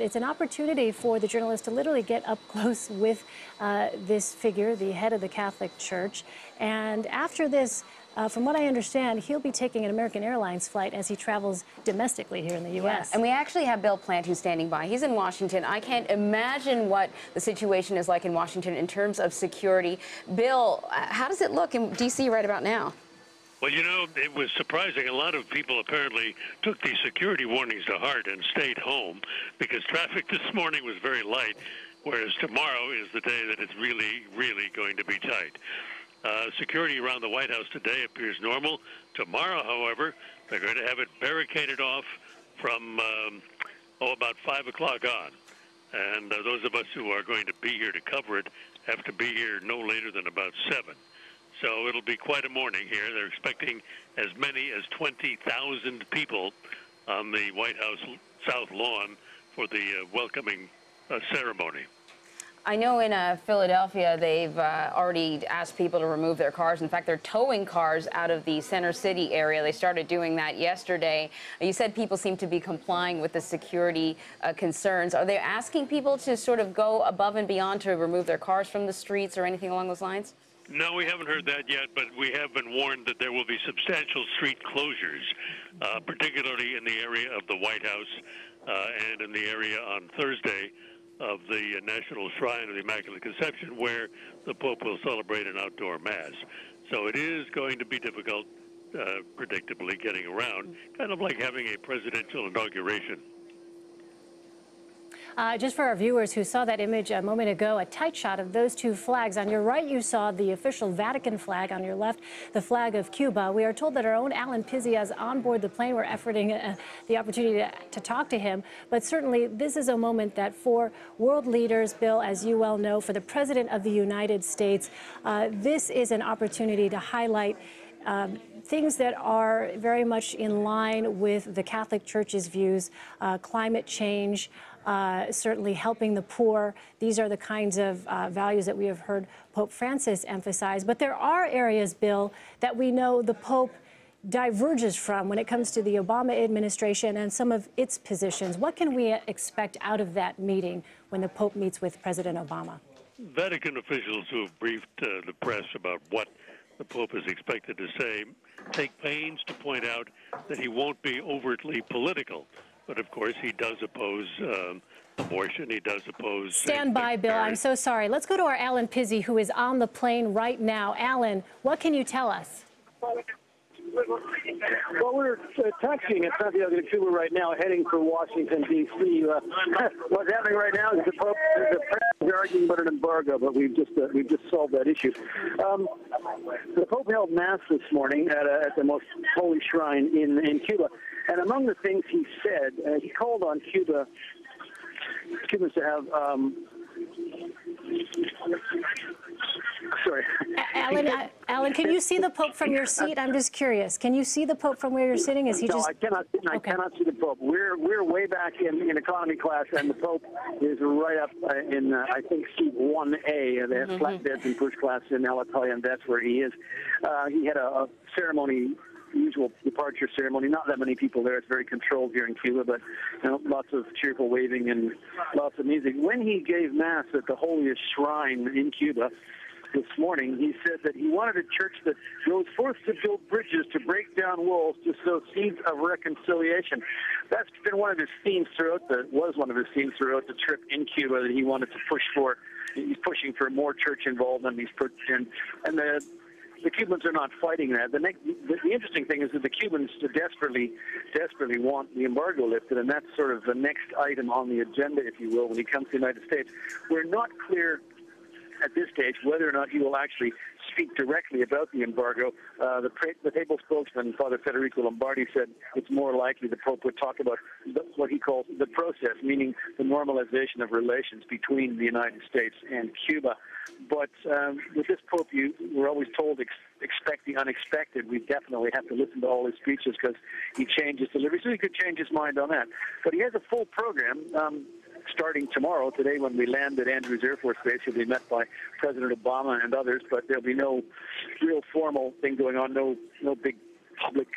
It's an opportunity for the journalist to literally get up close with this figure, the head of the Catholic Church. And after this, from what I understand, he'll be taking an American Airlines flight as he travels domestically here in the U.S. Yeah. And we actually have Bill Plante, who's standing by. He's in Washington. I can't imagine what the situation is like in Washington in terms of security. Bill, how does it look in D.C. right about now? Well, you know, it was surprising. A lot of people apparently took these security warnings to heart and stayed home because traffic this morning was very light, whereas tomorrow is the day that it's really, really going to be tight. Security around the White House today appears normal. Tomorrow, however, they're going to have it barricaded off from, about 5 o'clock on. And those of us who are going to be here to cover it have to be here no later than about 7. So it'll be quite a morning here. They're expecting as many as 20,000 people on the White House South Lawn for the welcoming ceremony. I know in Philadelphia, they've already asked people to remove their cars. In fact, they're towing cars out of the Center City area. They started doing that yesterday. You said people seem to be complying with the security concerns. Are they asking people to sort of go above and beyond to remove their cars from the streets or anything along those lines? No, we haven't heard that yet, but we have been warned that there will be substantial street closures, particularly in the area of the White House and in the area on Thursday of the National Shrine of the Immaculate Conception, where the Pope will celebrate an outdoor Mass. So it is going to be difficult, predictably, getting around, kind of like having a presidential inauguration. Just for our viewers who saw that image a moment ago, a tight shot of those two flags. On your right, you saw the official Vatican flag. On your left, the flag of Cuba. We are told that our own Allen Pizzey is on board the plane. We're efforting the opportunity to talk to him. But certainly, this is a moment that for world leaders, Bill, as you well know, for the President of the United States, this is an opportunity to highlight things that are very much in line with the Catholic Church's views, climate change, certainly helping the poor. These are the kinds of values that we have heard Pope Francis emphasize. But there are areas, Bill, that we know the Pope diverges from when it comes to the Obama administration and some of its positions. What can we expect out of that meeting when the Pope meets with President Obama? Vatican officials who have briefed the press about what the Pope is expected to say take pains to point out that he won't be overtly political. But, of course, he does oppose abortion. He does oppose... Stand by, Bill. I'm so sorry. Let's go to our Allen Pizzey, who is on the plane right now. Allen, what can you tell us? Well, we're taxiing at Santiago de Cuba right now, heading for Washington, D.C. What's happening right now is the President is arguing about an embargo, but we've just solved that issue. The Pope held Mass this morning at the most holy shrine in Cuba, and among the things he said, he called on Cubans to have... Sorry. Alan, can you see the Pope from your seat? I'm just curious. Can you see the Pope from where you're sitting? Is he no, just... I cannot. I cannot see the Pope. We're way back in economy class, and the Pope is right up in I think seat 1A. They have flatbeds in first class in Alitalia, and that's where he is. He had a ceremony. Usual departure ceremony. Not that many people there. It's very controlled here in Cuba, but lots of cheerful waving and lots of music. When he gave Mass at the holiest shrine in Cuba this morning, he said that he wanted a church that goes forth to build bridges, to break down walls, to sow seeds of reconciliation. That's been one of his themes throughout was one of his themes throughout the trip in Cuba that he wanted to push for. He's pushing for more church involvement. The Cubans are not fighting that. The interesting thing is that the Cubans desperately want the embargo lifted, and that's sort of the next item on the agenda, if you will, when he comes to the United States. We're not clear at this stage whether or not he will actually speak directly about the embargo. The papal spokesman, Father Federico Lombardi, said it's more likely the Pope would talk about what he calls the process, meaning the normalization of relations between the United States and Cuba. But with this Pope, we're always told expect the unexpected. We definitely have to listen to all his speeches because he changes delivery, so he could change his mind on that. But he has a full program. Starting tomorrow, today when we land at Andrews Air Force Base, he'll be met by President Obama and others, but there'll be no real formal thing going on, no big public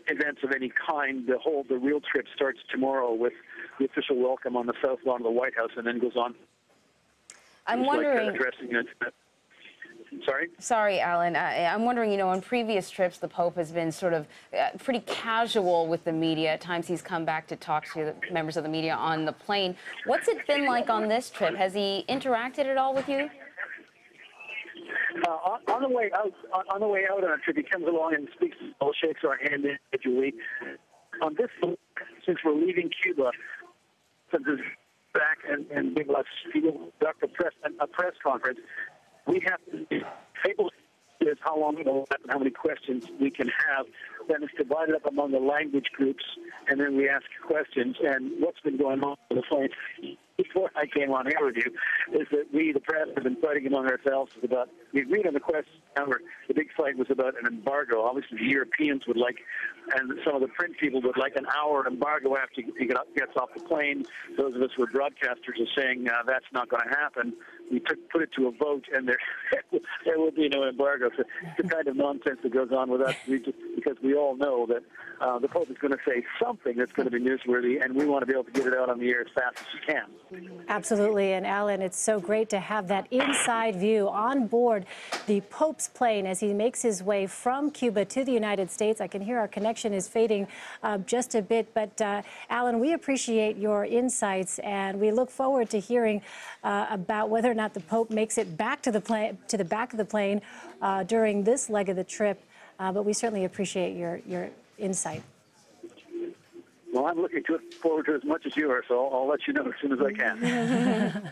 events of any kind. The real trip starts tomorrow with the official welcome on the south lawn of the White House, and then goes on. I'm wondering. Addressing it. Sorry? Sorry, Alan. I'm wondering, on previous trips, the Pope has been sort of pretty casual with the media. At times he's come back to talk to the members of the media on the plane. What's it been like on this trip? Has he interacted at all with you? On the way out on a trip, he comes along and speaks, shakes our hand individually. On this, since we're leaving Cuba, since it's back and big lots of people conduct a press conference, we have to table is how long it will last and how many questions we can have. Then it's divided up among the language groups, and then we ask questions. And what's been going on with the plane before I came on air with you is that we, the press, have been fighting among ourselves about, we agreed on the question. However, the big fight was about an embargo. Obviously, the Europeans would like, and some of the print people would like an hour embargo after he gets off the plane. Those of us who are broadcasters are saying that's not going to happen. We put it to a vote, and there will be no embargo. So it's the kind of nonsense that goes on with us because we all know that the Pope is going to say something that's going to be newsworthy, and we want to be able to get it out on the air as fast as we can. Absolutely. And Alan, it's so great to have that inside view on board the Pope's plane as he makes his way from Cuba to the United States. I can hear our connection is fading just a bit. But Alan, we appreciate your insights, and we look forward to hearing about whether or not the Pope makes it back to the plane, to the back of the plane during this leg of the trip. But we certainly appreciate your insight. Well, I'm looking forward to it as much as you are, so I'll let you know as soon as I can.